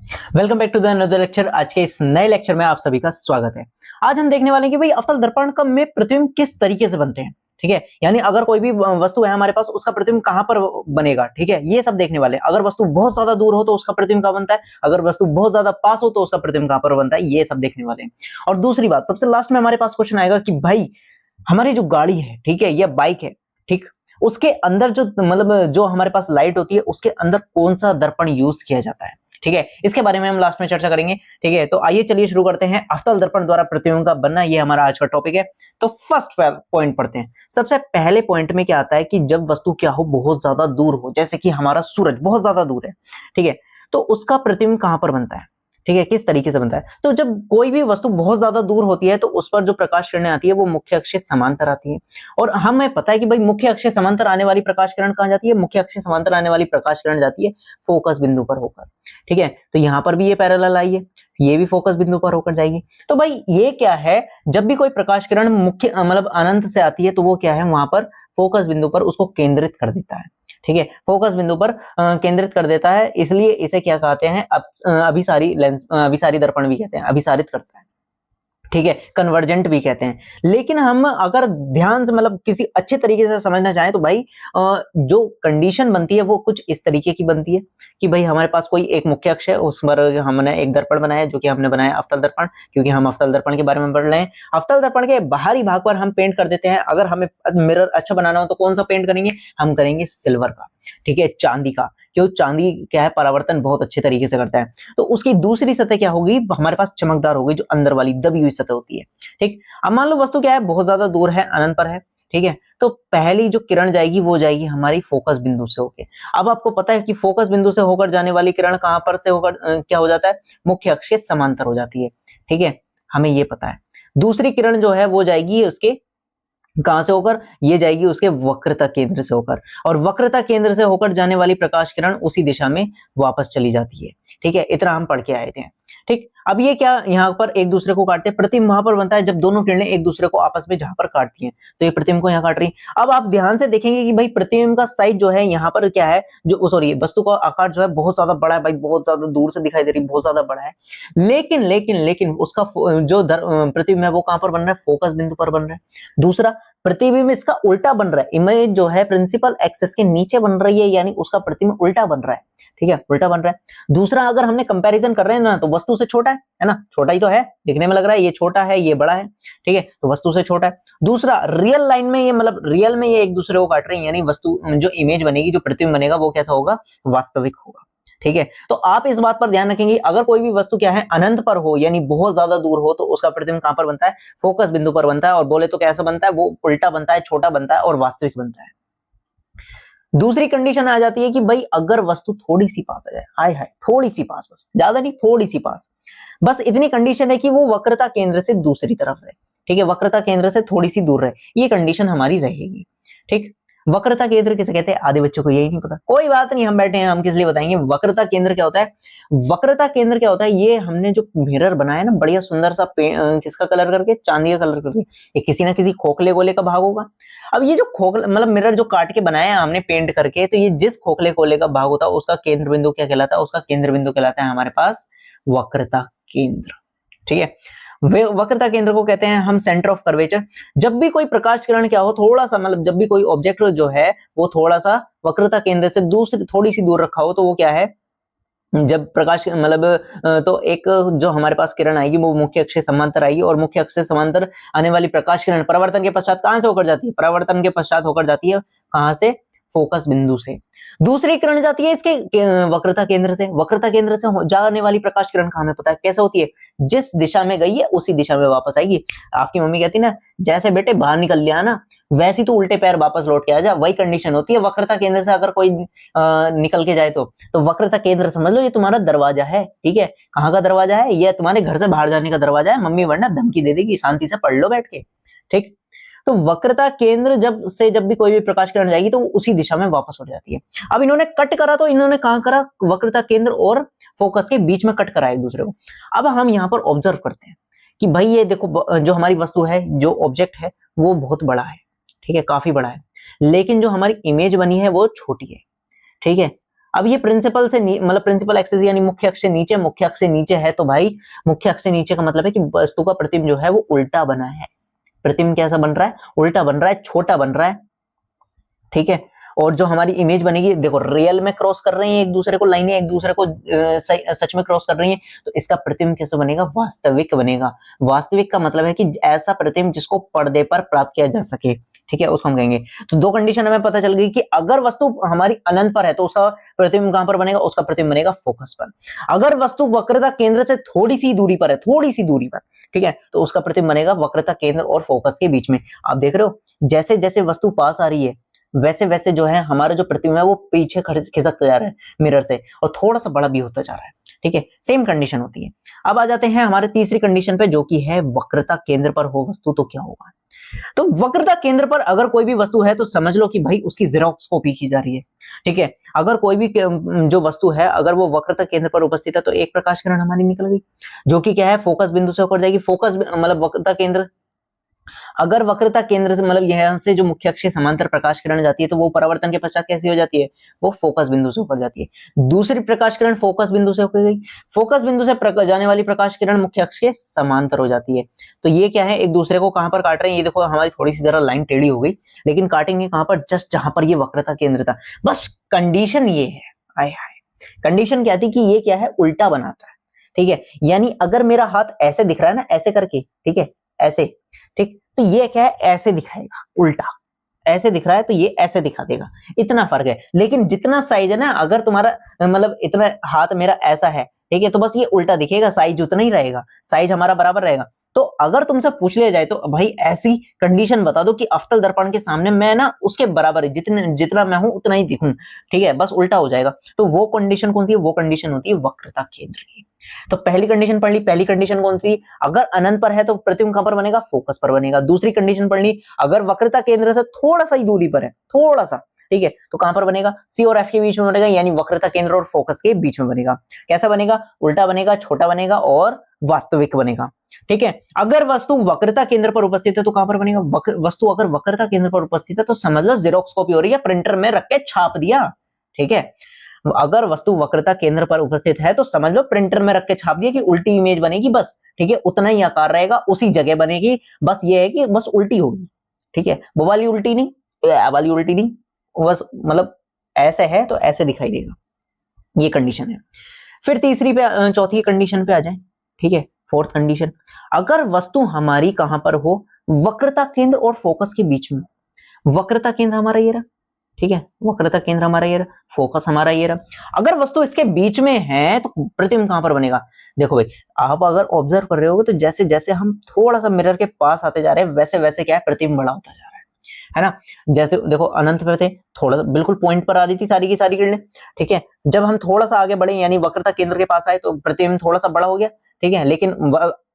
Welcome back to the another lecture. आज के इस नए लेक्चर में आप सभी का स्वागत है। आज हम देखने वाले हैं कि भाई अवतल दर्पण का में प्रतिबिंब किस तरीके से बनते हैं। ठीक है, यानी अगर कोई भी वस्तु है हमारे पास, उसका प्रतिबिंब कहां पर बनेगा। ठीक है, ये सब देखने वाले हैं। अगर वस्तु बहुत ज्यादा दूर हो तो उसका प्रतिबिंब कहां बनता है, अगर वस्तु बहुत ज्यादा पास हो तो उसका प्रतिबिंब कहां पर बनता है, ये सब देखने वाले हैं। और दूसरी बात, सबसे लास्ट में हमारे पास क्वेश्चन आएगा कि भाई हमारी जो गाड़ी है, ठीक है, या बाइक है, ठीक, उसके अंदर जो जो हमारे पास लाइट होती है, उसके अंदर कौन सा दर्पण यूज किया जाता है। ठीक है, इसके बारे में हम लास्ट में चर्चा करेंगे। ठीक है, तो आइए चलिए शुरू करते हैं। अवतल दर्पण द्वारा प्रतिबिंब का बनना, ये हमारा आज का टॉपिक है। तो फर्स्ट पॉइंट पढ़ते हैं। सबसे पहले पॉइंट में क्या आता है कि जब वस्तु क्या हो, बहुत ज्यादा दूर हो, जैसे कि हमारा सूरज बहुत ज्यादा दूर है, ठीक है, तो उसका प्रतिबिंब कहां पर बनता है। ठीक है, किस तरीके से बनता है। तो जब कोई भी वस्तु बहुत ज्यादा दूर होती है तो उस पर जो प्रकाश किरणें आती है वो मुख्य अक्ष से समांतर आती है। और हमें पता है कि भाई मुख्य अक्ष से समांतर आने वाली प्रकाश किरण कहां जाती है, मुख्य अक्ष से समांतर आने वाली प्रकाश किरण जाती है फोकस बिंदु पर होकर। ठीक है, तो यहां पर भी ये पैरेलल आई है, ये भी फोकस बिंदु पर होकर जाएगी। तो भाई ये क्या है, जब भी कोई प्रकाश किरण मुख्य अनंत से आती है तो वो क्या है, वहां पर फोकस बिंदु पर उसको केंद्रित कर देता है। ठीक है, फोकस बिंदु पर केंद्रित कर देता है, इसलिए इसे क्या कहते हैं, अभिसारी लेंस, अभिसारी दर्पण भी कहते हैं, अभिसारित करता है। ठीक है, कन्वर्जेंट भी कहते हैं। लेकिन हम अगर ध्यान से किसी अच्छे तरीके से समझना चाहें तो भाई जो कंडीशन बनती है वो कुछ इस तरीके की बनती है कि भाई हमारे पास कोई एक मुख्य अक्ष है, उस पर हमने एक दर्पण बनाया, जो कि हमने बनाया अवतल दर्पण, क्योंकि हम अवतल दर्पण के बारे में पढ़ रहे हैं। अवतल दर्पण के बाहरी भाग पर हम पेंट कर देते हैं। अगर हमें मिरर अच्छा बनाना हो तो कौन सा पेंट करेंगे, हम करेंगे सिल्वर का, ठीक है, चांदी का, क्योंकि चांदी क्या है, परावर्तन बहुत अच्छे तरीके से करता है। तो उसकी दूसरी सतह क्या होगी, हमारे पास चमकदार होगी, जो अंदर वाली दबी हुई सतह होती है। ठीक, अब मान लो वस्तु क्या है, बहुत ज्यादा दूर है, अनंत पर है। ठीक है, तो पहली जो किरण जाएगी वो जाएगी हमारी फोकस बिंदु से होकर। अब आपको पता है कि फोकस बिंदु से होकर जाने वाली किरण कहां पर से होकर क्या हो जाता है, मुख्य अक्ष के समांतर हो जाती है। ठीक है, हमें ये पता है। दूसरी किरण जो है वो जाएगी उसके कहां से होकर, ये जाएगी उसके वक्रता केंद्र से होकर, और वक्रता केंद्र से होकर जाने वाली प्रकाश किरण उसी दिशा में वापस चली जाती है। ठीक है, इतना हम पढ़ के आए थे। ठीक, अब ये क्या यहाँ पर एक दूसरे को काटते हैं, प्रतिबिंब वहां पर बनता है जब दोनों किरणें एक दूसरे को आपस में जहां पर काटती हैं, तो ये प्रतिबिंब को यहाँ काट रही है। अब आप ध्यान से देखेंगे कि भाई प्रतिबिंब का साइज जो है यहाँ पर क्या है, जो सॉरी वस्तु का आकार जो है बहुत ज्यादा बड़ा है, भाई बहुत ज्यादा दूर से दिखाई दे रही है, बहुत ज्यादा बड़ा है। लेकिन लेकिन लेकिन उसका जो प्रतिबिंब है वो कहां पर बन रहा है, फोकस बिंदु पर बन रहा है। दूसरा, प्रतिबिंब इसका उल्टा बन रहा है, इमेज जो है प्रिंसिपल एक्सिस के नीचे बन रही है, यानी उसका प्रतिबिंब उल्टा बन रहा है। ठीक है, उल्टा बन रहा है। दूसरा, अगर हमने कंपैरिजन कर रहे हैं ना, तो वस्तु से छोटा है ना, छोटा ही तो है, दिखने में लग रहा है ये छोटा है ये बड़ा है, ठीक है, तो वस्तु से छोटा है। दूसरा, रियल लाइन में ये रियल में ये एक दूसरे को काट रहे हैं, यानी वस्तु जो इमेज बनेगी, जो प्रतिबिंब बनेगा वो कैसा होगा, वास्तविक होगा। ठीक है, तो आप इस बात पर ध्यान रखेंगे, अगर कोई भी वस्तु क्या है, अनंत पर हो, यानी बहुत ज्यादा दूर हो, तो उसका प्रतिबिंब कहां पर बनता है, फोकस बिंदु पर बनता है। और बोले तो कैसा बनता है, वो उल्टा बनता है, छोटा बनता है और वास्तविक बनता है। दूसरी कंडीशन आ जाती है कि भाई अगर वस्तु थोड़ी सी पास आ जाए, हाय हाय थोड़ी सी पास, बस ज्यादा नहीं, थोड़ी सी पास, बस इतनी कंडीशन है कि वो वक्रता केंद्र से दूसरी तरफ रहे। ठीक है, वक्रता केंद्र से थोड़ी सी दूर रहे, ये कंडीशन हमारी रहेगी। ठीक, वक्रता केंद्र किसे कहते हैं, आधे बच्चों को यही नहीं पता, कोई बात नहीं, हम बैठे हैं, हम किस लिए बताएंगे। वक्रता केंद्र क्या होता है, वक्रता केंद्र क्या होता है, ये हमने जो मिरर बनाया ना, बढ़िया सुंदर सा किसका कलर करके, चांदी का कलर करके, ये किसी ना किसी खोखले गोले का भाग होगा। अब ये जो खोखला मिरर जो काट के बनाया हमने पेंट करके, तो ये जिस खोखले गोले का भाग होता है उसका केंद्र बिंदु क्या कहलाता है, उसका केंद्र बिंदु कहलाता है हमारे पास वक्रता केंद्र। ठीक है, वक्रता केंद्र को कहते हैं हम सेंटर ऑफ कर्वेचर। जब भी कोई प्रकाश किरण क्या हो, थोड़ा सा जब भी कोई ऑब्जेक्ट जो है वो थोड़ा सा वक्रता केंद्र से दूसरी थोड़ी सी दूर रखा हो, तो वो क्या है, जब प्रकाश तो एक जो हमारे पास किरण आएगी वो मुख्य अक्ष से समांतर आएगी, और मुख्य अक्ष से समांतर आने वाली प्रकाश किरण परावर्तन के पश्चात कहां से होकर जाती है, परावर्तन के पश्चात होकर जाती है कहां से, फोकस बिंदु से। दूसरी किरण जाती है इसके वक्रता केंद्र से। वक्रता केंद्र से जाने वाली प्रकाश किरण का हमें पता है कैसे होती है, जिस दिशा में गई है उसी दिशा में वापस आएगी। आपकी मम्मी कहती ना, जैसे बेटे बाहर निकल लिया ना, वैसी तो उल्टे पैर वापस लौट के आ जा, वही कंडीशन होती है वक्रता केंद्र से अगर कोई निकल के जाए तो वक्रता केंद्र समझ लो ये तुम्हारा दरवाजा है। ठीक है, कहाँ का दरवाजा है, ये तुम्हारे घर से बाहर जाने का दरवाजा है, मम्मी वरना धमकी दे देगी, शांति से पढ़ लो बैठ के। ठीक, तो वक्रता केंद्र जब भी कोई भी प्रकाश किरण जाएगी तो उसी दिशा में वापस हो जाती है। अब इन्होंने कट करा, तो इन्होंने कहां करा, वक्रता केंद्र और फोकस के बीच में कट करा एक दूसरे को। अब हम यहाँ पर ऑब्जर्व करते हैं कि भाई ये देखो, जो हमारी वस्तु है, जो ऑब्जेक्ट है वो बहुत बड़ा है, ठीक है, काफी बड़ा है, लेकिन जो हमारी इमेज बनी है वो छोटी है। ठीक है, अब ये प्रिंसिपल से मतलब प्रिंसिपल एक्सिस यानी मुख्य अक्ष से नीचे, मुख्य अक्ष से नीचे है तो भाई मुख्य अक्ष से नीचे का मतलब है कि वस्तु का प्रतिबिंब जो है वो उल्टा बना है। प्रतिबिंब कैसा बन रहा है? उल्टा बन रहा है, छोटा बन रहा है, ठीक है। और जो हमारी इमेज बनेगी, देखो रियल में क्रॉस कर रही हैं एक दूसरे को, लाइनें एक दूसरे को सच में क्रॉस कर रही हैं, तो इसका प्रतिबिंब कैसे बनेगा? वास्तविक बनेगा। वास्तविक का मतलब है कि ऐसा प्रतिबिंब जिसको पर्दे पर प्राप्त किया जा सके, ठीक है, उसको हम कहेंगे। तो दो कंडीशन हमें पता चल गई कि अगर वस्तु हमारी अनंत पर है तो उसका प्रतिबिंब कहां पर बनेगा? उसका प्रतिबिंब बनेगा फोकस पर। अगर वस्तु वक्रता केंद्र से थोड़ी सी दूरी पर है, थोड़ी सी दूरी पर, ठीक है, तो उसका प्रतिबिंब बनेगा वक्रता केंद्र और फोकस के बीच में। आप देख रहे हो जैसे जैसे वस्तु पास आ रही है वैसे वैसे जो है हमारा जो प्रतिबिंब है वो पीछे खिसकता जा रहा है मिरर से, और थोड़ा सा बड़ा भी होता जा रहा है, ठीक है। सेम कंडीशन होती है। अब आ जाते हैं हमारे तीसरी कंडीशन पे, जो कि है वक्रता केंद्र पर हो वस्तु तो क्या होगा? तो वक्रता केंद्र पर अगर कोई भी वस्तु है तो समझ लो कि भाई उसकी जेरोक्स कॉपी की जा रही है, ठीक है। अगर कोई भी जो वस्तु है अगर वो वक्रता केंद्र पर उपस्थित है तो एक प्रकाश किरण हमारी निकल गई, जो कि क्या है? फोकस बिंदु से होकर जाएगी। फोकस मतलब वक्रता केंद्र, अगर वक्रता केंद्र से मतलब यहां से जो मुख्य अक्ष के समांतर प्रकाश किरण जाती है तो वो परावर्तन के पश्चात कैसी हो जाती है? वो फोकस बिंदु से होकर जाती है। दूसरी प्रकाश किरण फोकस बिंदु से होकर गई, फोकस बिंदु से जाने वाली प्रकाश किरण मुख्य अक्ष के समांतर हो जाती है। तो ये क्या है? एक दूसरे को कहां पर काट रहे हैं? ये देखो हमारी थोड़ी सी जरा लाइन टेढ़ी हो गई, लेकिन काटेंगे कहां पर? जस्ट जहां पर ये वक्रता केंद्र था। बस कंडीशन ये है, आय हाय, कंडीशन क्या थी कि ये क्या है? उल्टा बनाता है, ठीक है। यानी अगर मेरा हाथ ऐसे दिख रहा है ना, ऐसे करके, ठीक है, ऐसे, ठीक, तो ये क्या है? ऐसे दिखाएगा, उल्टा ऐसे दिख रहा है तो ये ऐसे दिखा देगा, इतना फर्क है। लेकिन जितना साइज है ना, अगर तुम्हारा मतलब इतना हाथ मेरा ऐसा है, ठीक है, तो बस ये उल्टा दिखेगा, साइज उतना ही रहेगा, साइज हमारा बराबर रहेगा। तो अगर तुमसे पूछ लिया जाए तो भाई ऐसी कंडीशन बता दो कि अवतल दर्पण के सामने मैं ना उसके बराबर ही जितना मैं हूं उतना ही दिखूं, ठीक है, बस उल्टा हो जाएगा। तो वो कंडीशन कौन सी है? वो कंडीशन होती है वक्रता केंद्र की। तो पहली कंडीशन पढ़ ली। पहली कंडीशन कौन सी? अगर अनंत पर है तो प्रतिबिंब कहां पर बनेगा? फोकस पर बनेगा। दूसरी कंडीशन पढ़ ली, अगर वक्रता केंद्र से थोड़ा सा ही दूरी पर है, थोड़ा सा, ठीक है, तो कहां पर बनेगा? सी और एफ के बीच में बनेगा, यानी वक्रता केंद्र और फोकस के बीच में बनेगा। कैसा बनेगा? उल्टा बनेगा, छोटा बनेगा और वास्तविक बनेगा, ठीक है। अगर वस्तु वक्रता केंद्र पर उपस्थित है तो कहां पर बनेगा? वस्तु अगर वक्रता केंद्र पर उपस्थित है तो समझ लो जेरोक्स कॉपी हो रही है, प्रिंटर में रख के छाप दिया, ठीक है। अगर वस्तु वक्रता केंद्र पर उपस्थित है तो समझ लो प्रिंटर में रख के छाप दिया कि उल्टी इमेज बनेगी, बस, ठीक है, उतना ही आकार रहेगा, उसी जगह बनेगी, बस ये है कि बस उल्टी होगी, ठीक है, वो वाली उल्टी नहीं, वाली उल्टी नहीं, बस मतलब ऐसे है तो ऐसे दिखाई देगा, ये कंडीशन है। फिर तीसरी पे चौथी कंडीशन पे आ जाए, ठीक है, फोर्थ कंडीशन, अगर वस्तु हमारी कहां पर हो? वक्रता केंद्र और फोकस के बीच में। वक्रता केंद्र हमारा ये रहा, ठीक है, वक्रता केंद्र हमारा ये रहा, फोकस हमारा ये रहा। अगर वस्तु इसके बीच में है तो प्रतिबिंब कहां पर बनेगा? देखो भाई, आप अगर ऑब्जर्व कर रहे होगे तो जैसे जैसे हम थोड़ा सा मिरर के पास आते जा रहे हैं वैसे वैसे क्या है? प्रतिबिंब बड़ा होता जा रहा है ना। जैसे देखो अनंत पे थे, थोड़ा सा बिल्कुल पॉइंट पर आ रही थी सारी की सारी किरणें, ठीक है, जब हम थोड़ा सा आगे बढ़े यानी वक्रता केंद्र के पास आए तो प्रतिबिंब थोड़ा सा बड़ा हो गया, ठीक है, लेकिन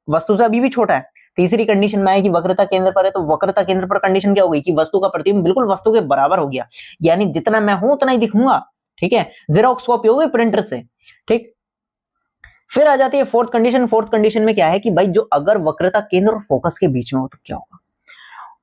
वस्तु से अभी भी छोटा है। तीसरी कंडीशन में है कि वक्रता केंद्र पर है तो वक्रता केंद्र पर कंडीशन क्या हो गई कि वस्तु का प्रतिबिंब बिल्कुल वस्तु के बराबर हो गया, यानी जितना मैं हूं उतना ही दिखूंगा, ठीक है, जेरोक्स कॉपी हो गई प्रिंटर से, ठीक। फिर आ जाती है फोर्थ कंडीशन। फोर्थ कंडीशन में क्या है कि भाई जो अगर वक्रता केंद्र और फोकस के बीच में हो तो क्या होगा?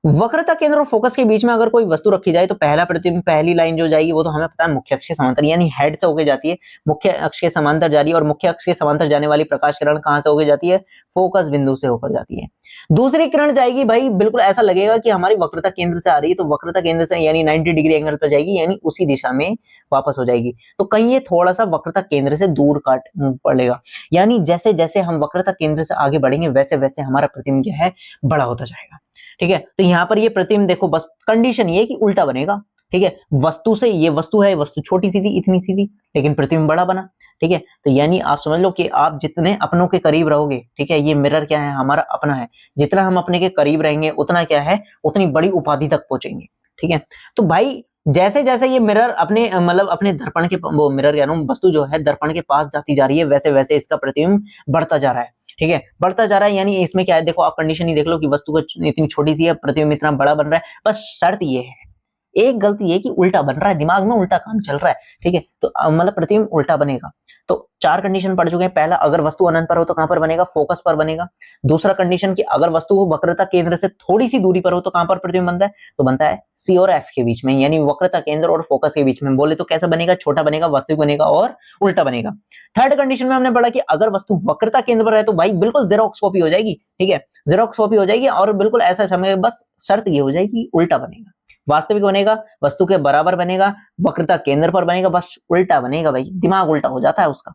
वक्रता केंद्र और फोकस के बीच में अगर कोई वस्तु रखी जाए तो पहला प्रतिबिंब, पहली लाइन जो जाएगी वो तो हमें पता है मुख्य अक्ष के समांतर, यानी हेड से होके जाती है, मुख्य अक्ष के समांतर जा रही है, और मुख्य अक्ष के समांतर जाने वाली प्रकाश किरण कहां से होके जाती है? फोकस बिंदु से होकर जाती है। दूसरी किरण जाएगी भाई, बिल्कुल ऐसा लगेगा कि हमारी वक्रता केंद्र से आ रही है, तो वक्रता केंद्र से यानी 90 डिग्री एंगल पर जाएगी, यानी उसी दिशा में वापस हो जाएगी। तो कहीं ये थोड़ा सा वक्रता केंद्र से दूर काट पड़ेगा, यानी जैसे जैसे हम वक्रता केंद्र से आगे बढ़ेंगे वैसे वैसे हमारा प्रतिबिंब क्या है? बड़ा होता जाएगा, ठीक है। तो यहां पर ये प्रतिबिंब देखो, बस कंडीशन ये कि उल्टा बनेगा, ठीक है। वस्तु से, ये वस्तु है, वस्तु छोटी सी थी, इतनी सी थी, लेकिन प्रतिबिंब बड़ा बना, ठीक है। तो यानी आप समझ लो कि आप जितने अपनों के करीब रहोगे, ठीक है, ये मिरर क्या है? हमारा अपना है, जितना हम अपने के करीब रहेंगे उतना क्या है? उतनी बड़ी उपाधि तक पहुंचेंगे, ठीक है। तो भाई जैसे जैसे ये मिरर अपने मतलब अपने दर्पण के, वो मिरर कह रहा हूं, वस्तु जो है दर्पण के पास जाती जा रही है वैसे वैसे इसका प्रतिबिंब बढ़ता जा रहा है, ठीक है, बढ़ता जा रहा है। यानी इसमें क्या है? देखो आप कंडीशन ही देख लो कि वस्तु को इतनी छोटी सी है, प्रतिबिंब इतना बड़ा बन रहा है, बस शर्त ये है, एक गलती है कि उल्टा बन रहा है, दिमाग में उल्टा काम चल रहा है, ठीक है। तो मतलब प्रतिबिंब उल्टा बनेगा। तो 4 कंडीशन पढ़ चुके हैं। पहला, अगर वस्तु अनंत पर हो तो कहां पर बनेगा? फोकस पर बनेगा। दूसरा कंडीशन कि अगर वस्तु वक्रता केंद्र से थोड़ी सी दूरी पर हो तो कहां पर प्रतिबिंब बनता है? तो बनता है सी और एफ के बीच में, यानी वक्रता केंद्र और फोकस के बीच में। बोले तो कैसा बनेगा? छोटा बनेगा, वास्तविक बनेगा और उल्टा बनेगा। थर्ड कंडीशन में हमने पढ़ा कि अगर वस्तु वक्रता केंद्र पर है तो भाई बिल्कुल जेरोक्स कॉपी हो जाएगी, ठीक है, जेरोक्स कॉपी हो जाएगी और बिल्कुल ऐसा समय, बस शर्त ये हो जाएगी उल्टा बनेगा। वास्तविक बनेगा, वस्तु के बराबर बनेगा, वक्रता केंद्र पर बनेगा, बस उल्टा बनेगा भाई, दिमाग उल्टा हो जाता है उसका।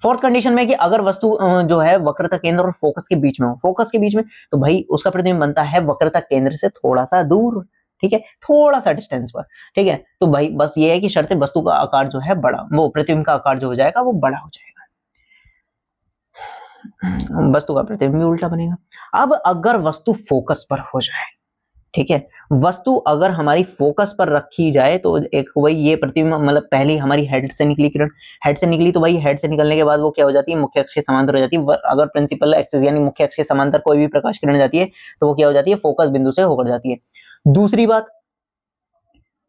फोर्थ कंडीशन में कि अगर वस्तु जो है वक्रता केंद्र और फोकस के बीच में हो, फोकस के बीच में, तो भाई उसका प्रतिबिंब बनता है वक्रता केंद्र से थोड़ा सा दूर, ठीक है, थोड़ा सा डिस्टेंस पर, ठीक है। तो भाई बस ये है कि शर्त वस्तु का आकार जो है बड़ा, वो प्रतिबिंब का आकार जो हो जाएगा वो बड़ा हो जाएगा, वस्तु का प्रतिबिंब भी उल्टा बनेगा। अब अगर वस्तु फोकस पर हो जाए, ठीक है, वस्तु अगर हमारी फोकस पर रखी जाए तो एक वही ये प्रतिबिंब, मतलब पहली हमारी हेड से निकली किरण, हेड से निकली तो भाई हेड से निकलने के बाद वो क्या हो जाती है? मुख्य अक्ष के समांतर हो जाती है। अगर प्रिंसिपल एक्सिस यानी मुख्य अक्ष के समांतर कोई भी प्रकाश किरण जाती है तो वो क्या हो जाती है? फोकस बिंदु से होकर जाती है। दूसरी बात,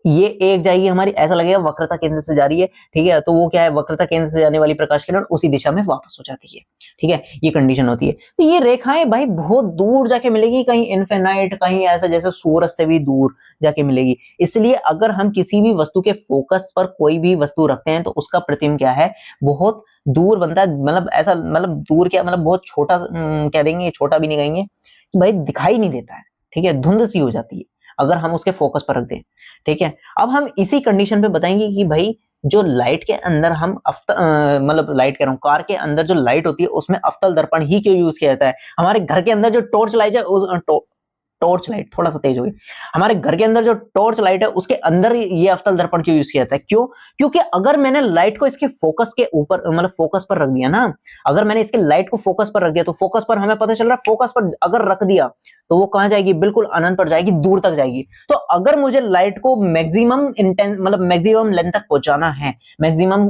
ये एक जाएगी हमारी, ऐसा लगेगा वक्रता केंद्र से जा रही है, ठीक है, तो वो क्या है? वक्रता केंद्र से जाने वाली प्रकाश किरण उसी दिशा में वापस हो जाती है, ठीक है, ये कंडीशन होती है। तो ये रेखाएं भाई बहुत दूर जाके मिलेगी, कहीं इनफिनाइट, कहीं ऐसा जैसे सूरज से भी दूर जाके मिलेगी। इसलिए अगर हम किसी भी वस्तु के फोकस पर कोई भी वस्तु रखते हैं तो उसका प्रतिबिंब क्या है? बहुत दूर बनता है, मतलब ऐसा, मतलब दूर क्या, मतलब बहुत छोटा कह देंगे, छोटा भी नहीं कहेंगे, कि भाई दिखाई नहीं देता है, ठीक है, धुंध सी हो जाती है अगर हम उसके फोकस पर रख दें, ठीक है। अब हम इसी कंडीशन पे बताएंगे कि भाई जो लाइट के अंदर हम मतलब लाइट कह रहा हूँ, कार के अंदर जो लाइट होती है उसमें अवतल दर्पण ही क्यों यूज किया जाता है? हमारे घर के अंदर जो टॉर्च लाइट है, टॉर्च लाइट थोड़ा सा तेज हो गई, हमारे घर के अंदर जो टॉर्च लाइट है उसके अंदर ये अवतल दर्पण क्यों यूज किया जाता है? क्यों? क्योंकि अगर मैंने लाइट को इसके फोकस के ऊपर, मतलब फोकस पर रख दिया ना, अगर मैंने इसके लाइट को फोकस पर रख दिया तो फोकस पर हमें पता चल रहा है, फोकस पर अगर रख दिया तो वो कहां जाएगी? बिल्कुल अनंत पर जाएगी, दूर तक जाएगी। तो अगर मुझे लाइट को मैक्सिमम इंटेंस, मतलब मैक्सिमम लेंथ तक पहुंचाना है, मैक्सिमम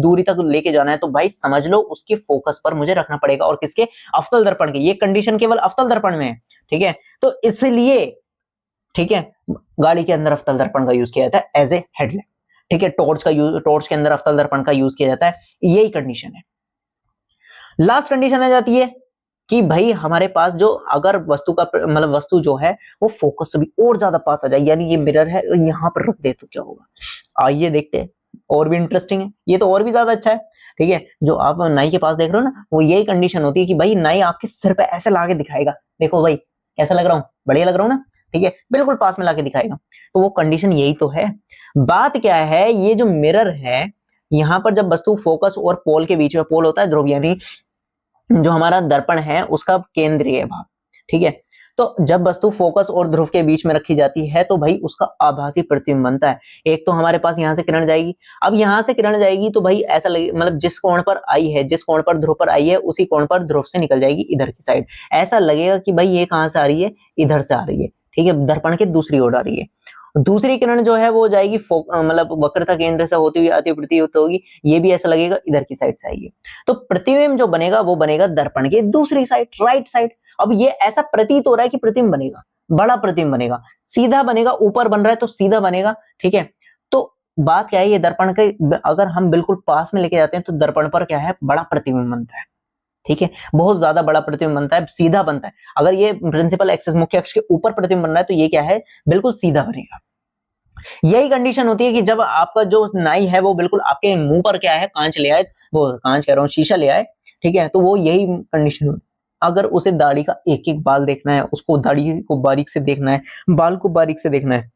दूरी तक लेके जाना है, तो भाई समझ लो उसके फोकस पर मुझे रखना पड़ेगा। और किसके? अवतल दर्पण के। ये कंडीशन केवल अवतल दर्पण में है, ठीक है। तो इसलिए, ठीक है, गाड़ी के अंदर अवतल दर्पण का यूज किया जाता है एज ए हेडलाइट, ठीक है, टॉर्च के अंदर अवतल दर्पण का यूज किया जाता है। यही कंडीशन है। लास्ट कंडीशन आ जाती है कि भाई हमारे पास जो अगर वस्तु का, मतलब वस्तु जो है वो फोकस से भी और ज्यादा पास आ जाए, यानी ये मिरर है यहां पर रख दे तो क्या होगा? आइए देखते हैं, और भी इंटरेस्टिंग है ये, तो और भी ज्यादा अच्छा है, ठीक है। जो आप नाई के पास देख रहे हो ना, वो यही कंडीशन होती है कि भाई नाई आपके सिर पे ऐसे ला के दिखाएगा, देखो भाई कैसा लग रहा हूँ, बढ़िया लग रहा हूँ ना, ठीक है, बिल्कुल पास में लाके दिखाएगा। तो वो कंडीशन यही तो है। बात क्या है, ये जो मिरर है, यहाँ पर जब वस्तु फोकस और पोल के बीच में, पोल होता है ध्रुव, यानी जो हमारा दर्पण है उसका केंद्रीय भाग, ठीक है, तो जब वस्तु फोकस और ध्रुव के बीच में रखी जाती है तो भाई उसका आभासी प्रतिबिंब बनता है। एक तो हमारे पास यहां से किरण जाएगी, अब यहां से किरण जाएगी तो भाई ऐसा लगे, मतलब जिस कोण पर आई है, जिस कोण पर ध्रुव पर आई है, उसी कोण पर ध्रुव से निकल जाएगी इधर की साइड। ऐसा लगेगा कि भाई ये कहां से आ रही है? इधर से आ रही है, ठीक है, दर्पण के दूसरी ओर आ रही है। दूसरी किरण जो है वो जाएगी मतलब वक्रता केंद्र से होती हुई अति प्रतीत होगी, ये भी ऐसा लगेगा इधर की साइड से आई है। तो प्रतिबिंब जो बनेगा वो बनेगा दर्पण की दूसरी साइड, राइट साइड। अब ये ऐसा प्रतीत हो रहा है कि प्रतिबिंब बनेगा, बड़ा प्रतिबिंब बनेगा, सीधा बनेगा, ऊपर बन रहा है तो सीधा बनेगा, ठीक है। तो बात क्या है, ये दर्पण के अगर हम बिल्कुल पास में लेके जाते हैं तो दर्पण पर क्या है? बड़ा प्रतिबिंब बनता है, ठीक है, बहुत ज्यादा बड़ा प्रतिबिंब बनता है, सीधा बनता है। अगर ये प्रिंसिपल एक्सिस, मुख्य अक्ष के ऊपर प्रतिबिंब बन रहा है तो ये क्या है? बिल्कुल सीधा बनेगा। यही कंडीशन होती है कि जब आपका जो नाई है वो बिल्कुल आपके मुंह पर क्या है? कांच ले आए, वो कांच कह रहा हूँ, शीशा ले आए, ठीक है, तो वो यही कंडीशन होती है। अगर उसे दाढ़ी का एक एक बाल देखना है, उसको दाढ़ी को बारीक से देखना है, बाल को बारीक से देखना है,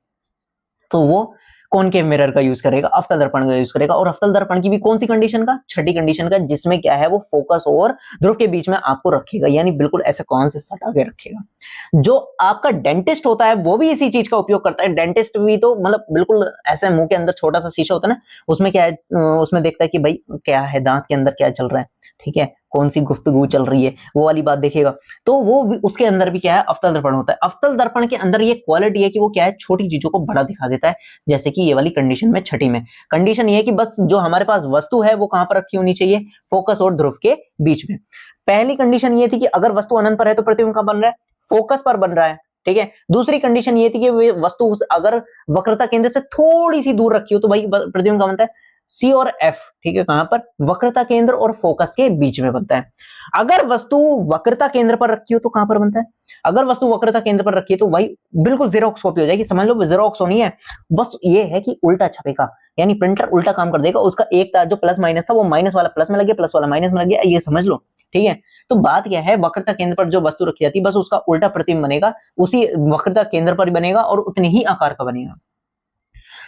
तो वो कॉनकेव मिरर का यूज करेगा, अवतल दर्पण का यूज करेगा। और अवतल दर्पण की भी कौन सी कंडीशन का? छठी कंडीशन का, जिसमें क्या है? वो फोकस और ध्रुव के बीच में आपको रखेगा, यानी बिल्कुल ऐसे कौन से सटा के रखेगा। जो आपका डेंटिस्ट होता है वो भी इसी चीज का उपयोग करता है। डेंटिस्ट भी तो मतलब बिल्कुल ऐसे मुंह के अंदर छोटा सा शीशा होता है ना, उसमें क्या है, उसमें देखता है कि भाई क्या है, दांत के अंदर क्या चल रहा है, ठीक है, कौन सी गुफ्तगू चल रही है, वो वाली बात देखेगा। तो वो भी, उसके अंदर भी क्या है? अवतल दर्पण होता है। अवतल दर्पण के अंदर ये क्वालिटी है कि वो क्या है? छोटी चीजों को बड़ा दिखा देता है, जैसे कि ये वाली कंडीशन में, छठी में कंडीशन ये है कि बस जो हमारे पास वस्तु है वो कहां पर रखी होनी चाहिए? फोकस और ध्रुव के बीच में। पहली कंडीशन ये थी कि अगर वस्तु अनंत पर है तो प्रतिबिंब कहां बन रहा है? फोकस पर बन रहा है, ठीक है। दूसरी कंडीशन ये थी कि वे वस्तु अगर वक्रता केंद्र से थोड़ी सी दूर रखी हो तो भाई प्रतिबिंब कहाँ बनता है, सी और एफ, ठीक है, कहां पर, वक्रता केंद्र और फोकस के बीच में बनता है। अगर वस्तु वक्रता केंद्र पर रखी हो तो कहां पर बनता है, अगर वस्तु वक्रता केंद्र पर रखी है तो भाई बिल्कुल जेरोक्स कॉपी हो जाएगी, समझ लो जेरोक्स होनी है, बस ये है कि उल्टा छपेगा, यानी प्रिंटर उल्टा काम कर देगा, उसका एक तार जो प्लस माइनस था वो माइनस वाला प्लस में लग गया, प्लस वाला माइनस में लग गया, ये समझ लो, ठीक है। तो बात क्या है, वक्रता केंद्र पर जो वस्तु रखी जाती है बस उसका उल्टा प्रतिबिंब बनेगा, उसी वक्रता केंद्र पर बनेगा और उतनी ही आकार का बनेगा।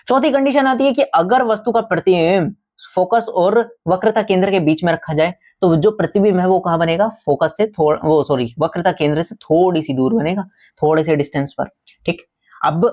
चौथी कंडीशन आती है कि अगर वस्तु का प्रतिबिंब फोकस और वक्रता केंद्र के बीच में रखा जाए तो जो प्रतिबिंब है वो कहां बनेगा, फोकस से वक्रता केंद्र से थोड़ी सी दूर बनेगा, थोड़े से डिस्टेंस पर, ठीक। अब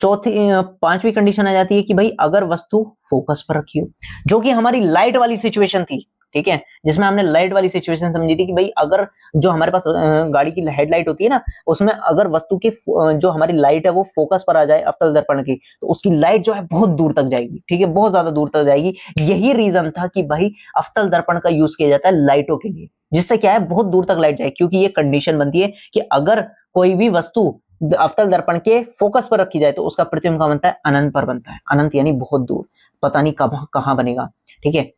पांचवी कंडीशन आ जाती है कि भाई अगर वस्तु फोकस पर रखी हो, जो कि हमारी लाइट वाली सिचुएशन थी, ठीक है, जिसमें हमने लाइट वाली सिचुएशन समझी थी कि भाई अगर जो हमारे पास गाड़ी की हेडलाइट होती है ना, उसमें अगर वस्तु की जो हमारी लाइट है वो फोकस पर आ जाए अवतल दर्पण की, तो उसकी लाइट जो है बहुत दूर तक जाएगी, ठीक है, बहुत ज्यादा दूर तक जाएगी। यही रीजन था कि भाई अवतल दर्पण का यूज किया जाता है लाइटों के लिए, जिससे क्या है बहुत दूर तक लाइट जाए, क्योंकि ये कंडीशन बनती है कि अगर कोई भी वस्तु अवतल दर्पण के फोकस पर रखी जाए तो उसका प्रतिबिंब कहां बनता है, अनंत पर बनता है, अनंत यानी बहुत दूर, पता नहीं कब कहां बनेगा, ठीक है।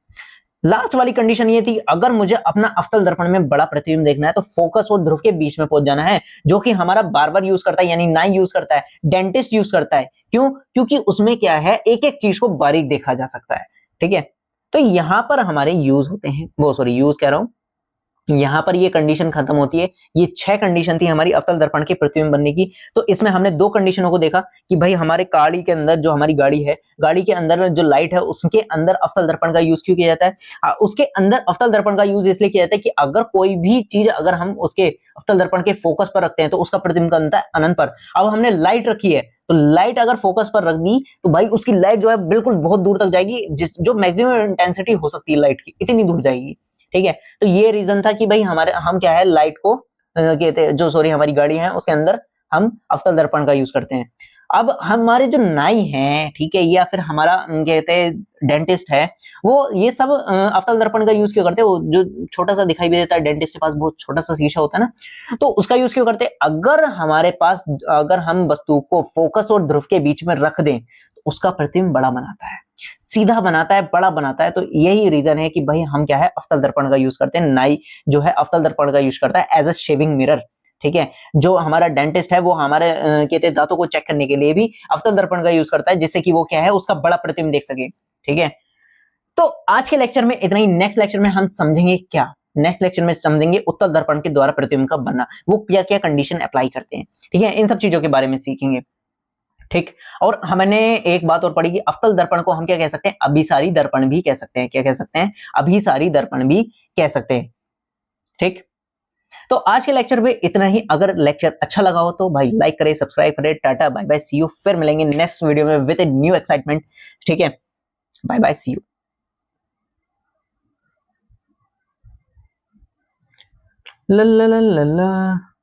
लास्ट वाली कंडीशन ये थी, अगर मुझे अपना अवतल दर्पण में बड़ा प्रतिबिंब देखना है तो फोकस और ध्रुव के बीच में पहुंच जाना है, जो कि हमारा बार्बर यूज करता है, यानी नाई यूज करता है, डेंटिस्ट यूज करता है। क्यों, क्योंकि उसमें क्या है, एक एक चीज को बारीक देखा जा सकता है, ठीक है। तो यहां पर हमारे यूज होते हैं, यूज कह रहा हूं, यहां पर ये कंडीशन खत्म होती है। ये 6 कंडीशन थी हमारी अवतल दर्पण के प्रतिबिंब बनने की। तो इसमें हमने 2 कंडीशनों को देखा कि भाई हमारे गाड़ी के अंदर जो हमारी गाड़ी है, गाड़ी के अंदर जो लाइट है उसके अंदर अवतल दर्पण का यूज क्यों किया जाता है, उसके अंदर अवतल दर्पण का यूज इसलिए किया जाता है कि अगर कोई भी चीज अगर हम उसके अवतल दर्पण के फोकस पर रखते हैं तो उसका प्रतिबिंब बनता है अनंत पर। अब हमने लाइट रखी है तो लाइट अगर फोकस पर रख दी तो भाई उसकी लाइट जो है बिल्कुल बहुत दूर तक जाएगी, जो मैक्सिमम इंटेंसिटी हो सकती है लाइट की इतनी दूर जाएगी, ठीक है। तो ये रीजन था कि भाई हम क्या है, लाइट को कहते हैं जो हमारी गाड़ी है उसके अंदर हम अवतल दर्पण का यूज करते हैं। अब हमारे जो नाई हैं, ठीक है, या फिर हमारा कहते हैं डेंटिस्ट है, वो ये सब अवतल दर्पण का यूज क्यों करते हैं, वो जो छोटा सा दिखाई भी देता है, डेंटिस्ट के पास बहुत छोटा सा शीशा होता है ना, तो उसका यूज क्यों करते हैं, अगर हमारे पास अगर हम वस्तु को फोकस और ध्रुव के बीच में रख दें तो उसका प्रतिबिंब बड़ा बनाता है, सीधा बनाता है, बड़ा बनाता है। तो यही रीजन है कि भाई हम क्या है, अवतल दर्पण का यूज करते हैं। नाई जो है अवतल दर्पण का यूज करता है एज अ शेविंग मिरर, ठीक है। जो हमारा डेंटिस्ट है वो हमारे कहते हैं दांतों को चेक करने के लिए भी अवतल दर्पण का यूज करता है, जिससे कि वो क्या है, उसका बड़ा प्रतिबिंब देख सके, ठीक है। तो आज के लेक्चर में इतना ही। नेक्स्ट लेक्चर में हम समझेंगे क्या, नेक्स्ट लेक्चर में समझेंगे उत्तल दर्पण के द्वारा प्रतिबिंब का बनना, वो क्या क्या कंडीशन अप्लाई करते हैं, ठीक है, इन सब चीजों के बारे में सीखेंगे, ठीक। और हमने एक बात और पढ़ी कि अवतल दर्पण को हम क्या कह सकते हैं, अभिसारी दर्पण भी कह सकते हैं, क्या कह सकते हैं, अभिसारी दर्पण भी कह सकते हैं, ठीक। तो आज के लेक्चर में इतना ही। अगर लेक्चर अच्छा लगा हो तो भाई लाइक करें, सब्सक्राइब करें। Tata bye bye, see you, फिर मिलेंगे नेक्स्ट वीडियो में विद ए न्यू एक्साइटमेंट, ठीक है, बाय बाय, सी यू। ला ला ला ला ला।